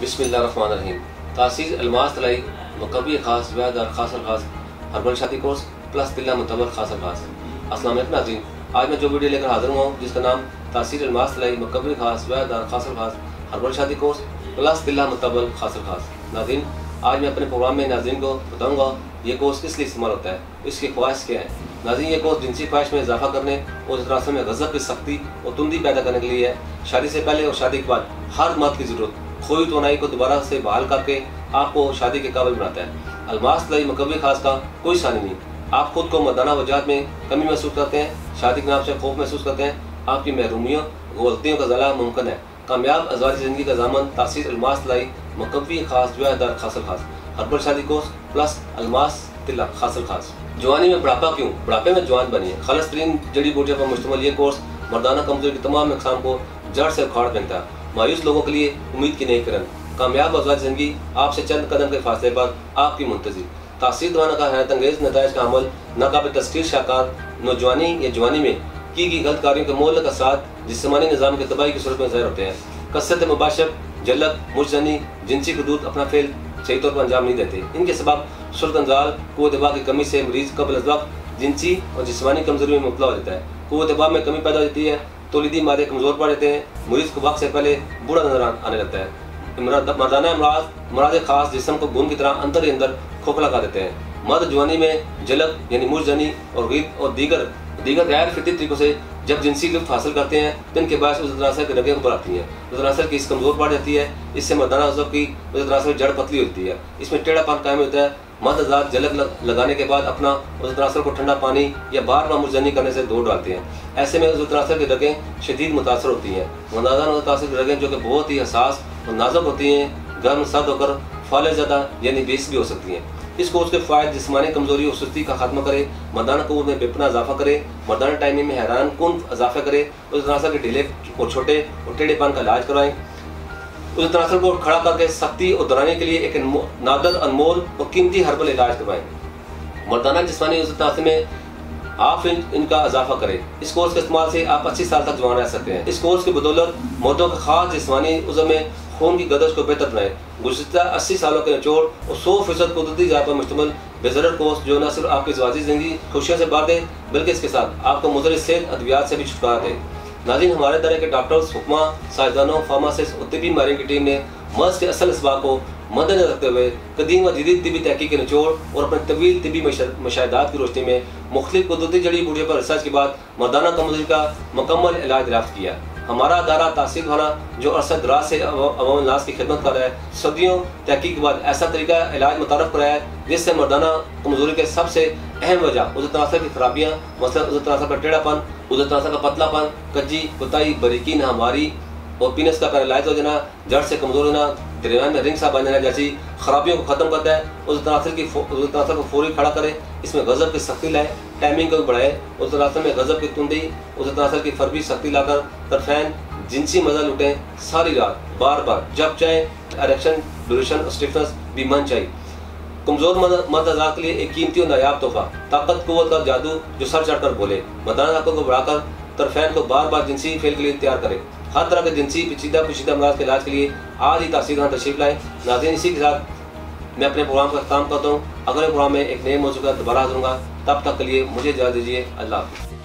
बिस्मिल्लाहिर्रहमानिर्रहीम। तासीस अलमास तलाई मकबी खास वैद और खास खास हर्बल शादी कोर्स प्लस तिल्ला मुतबर खास खास। अस्सलाम वालेकुम नाज़रीन, आज मैं जो वीडियो लेकर हाजिर हुआ हूँ जिसका नाम तासीस अलमास तलाई मकबी खास वैद और खास खास हर्बल शादी कोर्स प्लस तिल्ला मुतबर खास खास। नाज़रीन, आज मैं अपने प्रोग्राम में नाज़रीन को बताऊँगा ये कोर्स किस लिए इस्तेमाल होता है, इसकी ख्वाहिश क्या है। नाज़रीन, ये कोर्स जिनसी ख्वाहिश में इजाफा करने और इस रास्ते में गज़ब की सख्ती और तुंदी पैदा करने के लिए है। शादी से पहले और शादी के बाद हर मर्द की ज़रूरत खोई तोनाई को दोबारा से बहाल करके आपको शादी के काबिल बनाता है। अलमास तलाई मकबी खास का कोई सानी नहीं। आप खुद को मर्दाना वजाहत में कमी महसूस करते हैं, शादी के नाम से खौफ महसूस करते हैं, आपकी महरूमियों गलतियों का ज़ला मुमकिन है। कामयाब अज़वाजी ज़िंदगी का ज़ामन तासीस अलमास तलाई मकबी खास वैदार खासल खास हर्बल शादी कोर्स प्लस अलमास तिल्ला खासल खास। जवानी में बुढ़ापा क्यों, बुढ़ापे में जवान बनिए। खालिस तरीन जड़ी बूटियों पर मुश्तमिल ये कोर्स मर्दाना कमजोरी के तमाम नुकसान को जड़ से उखाड़ फेंकता है। मायूस लोगों के लिए उम्मीद की नई किरण। कामयाब अज़वाजी ज़िंदगी आपसे चंद कदम के फासले पर आपकी मुंतज़िर। तासीर दवाना का हैरत अंगेज़ नताइज का अमल नाकाबिल तस्कीर शाकार नौजवानी या जवानी में की गई गलत कार्यों के मोहल्लक असरात जिस्मानी निज़ाम के तबाही की सूरत में ज़ाहिर होते हैं। कसरत मुबाशर, जलक, मुजजनी, जिनसी हुदूद अपना फेल सही तौर पर अंजाम नहीं देते। इनके सबब सुरतंजाल क़ुव्वत दबा की कमी से मरीज कबल अज़ वक्त जिनसी और जिस्मानी कमजोरी में मुब्तला हो जाता है। क़ुव्वत दबा में कमी पैदा हो जाती है, तौलीदी मादे कमज़ोर पड़ जाते हैं, मरीज को वक्त से पहले बूढ़ा नजर आने लगता है। मर्दाना मराज खास जिस्म को गुन की तरह अंदर ही अंदर खोखला कर देते हैं। मर्द जवानी में जलक यानी मुजजनी और गीत और दीगर गैर फितरी तरीकों से जब जिनसी लुत्फ़ हासिल करते हैं तो इनके बाद उस तनासर की रगें ऊपर आती हैं। उस तनासर की इस कमज़ोर पड़ जाती है, इससे मर्दाना अज़ब की उस तनासर जड़ पतली होती है, इसमें टेढ़ापन कायम होता है। मर्द हज़रात जलक लगाने के बाद अपना उस तनासर को ठंडा पानी या बार बार मुजजनी करने से धो डालते हैं। ऐसे में उस तनासर की रगें शदीद मुतासर होती हैं। मर्दाना मुतासर की रगें जो कि बहुत ही हसास और नाजुक होती हैं, गर्म सर्द होकर फाले ज़्यादा यानी बेस भी हो सकती हैं। इस कोर्स के फ़ायदे जिस्मानी कमजोरी और सुस्ती का खात्मा करे, मर्दाना क़ुव्वत में बेपना इजाफा करे, मर्दाना टाइमिंग में हैरान कुन इजाफा करे, उस तनासर के ढीले और छोटे और टेढ़ेपन का इलाज करवाएं। उस तनासर को खड़ा करके सख्ती और दौराने के लिए एक नादर, अनमोल और कीमती हर्बल इलाज करवाएं। मर्दाना जिस्मानी उस तनासर में आप इनका इजाफा करें। इस कोर्स के इस्तेमाल से आप 80 साल तक जवान रह सकते हैं। इस कोर्स की बदौलत मर्दों के खास जिस्मानी उज़्व में खून की गदश को बेहतर बनाए। गुज़िश्ता 80 सालों के निचोड़ और 100% कुदरती ज़ात पर मुश्तमिल बेज़रर कोर्स जो न सिर्फ आपकी ज़वाजी ज़िंदगी खुशियों से भर दे बल्कि इसके साथ आपको मुज़र सेहत अद्वियात से भी छुटकारा दे। नाज़रीन, हमारे तरह के डॉक्टर्स, हुक्मा, साइंसदानों, फार्मासिस्ट और तिब्बी माहिरीन की टीम ने मर्ज़ के असल असबाब को मद्देनज़र रखते हुए कदीम व जदीद तिब्बी तहक़ीक़ के निचोड़ और अपने तवील तिब्बी मुशाहिदात की रोशनी में मुख्तलिफ कुदरती जड़ी बूटियों पर रिसर्च के बाद मर्दाना कमज़ोरी का मुकम्मल इलाज दरियाफ़्त किया। हमारा अदारा तासीर दवाना जो अरसा दराज से अवाम नास की खिदमत कर रहा है, सदियों तहक़ीक़ के बाद ऐसा तरीका इलाज मुतारफ़ कराया है जिससे मर्दाना कमज़ोरी के सबसे अहम वजह उस तनासर की खराबियाँ, मसलन उस तनासर का टेढ़ापन, उस तनासर का पतलापन, कज्जी, कुताई, बारीकी, नाहमारी और पीनस का पैरालाइज हो जाना, जड़ से कमज़ोर होना, दरमियान में रिंग सा बन जाना जैसी खराबियों को ख़त्म करता है। उस तनासर को फौरी खड़ा करे, इसमें गज़ब की सख्ती लाए, टाइमिंग को बढ़ाए, उस तनासर में गज़ब की तुंदी, उस तनासर की फरबी सख्ती लाकर तरफैन जिनसी मज़ा लुटें सारी रात बार बार जब चाहे। इरेक्शन, ड्यूरेशन और स्टिफनेस भी मन चाहिए। कमज़ोर मर्द हज़रात के लिए एक कीमती और नायाब तोहफा, ताकत क़ुव्वत का जादू जो सर चढ़कर बोले। मर्दाना ताकत को बढ़ाकर तरफैन को बार बार जिनसी फेल के लिए तैयार करें। हर तरह के जिनसी पेचीदा अमराज के इलाज के लिए आज ही तासीर दवाना तशरीफ़ लाएँ। नाज़रीन, इसी के साथ मैं अपने प्रोग्राम का इख्तिताम करता हूँ। अगले प्रोग्राम में एक नए मौजू का दोबारा हाज़िर होऊंगा। तब तक के लिए मुझे इजाज़त दीजिए। अल्लाह हाफ़िज़।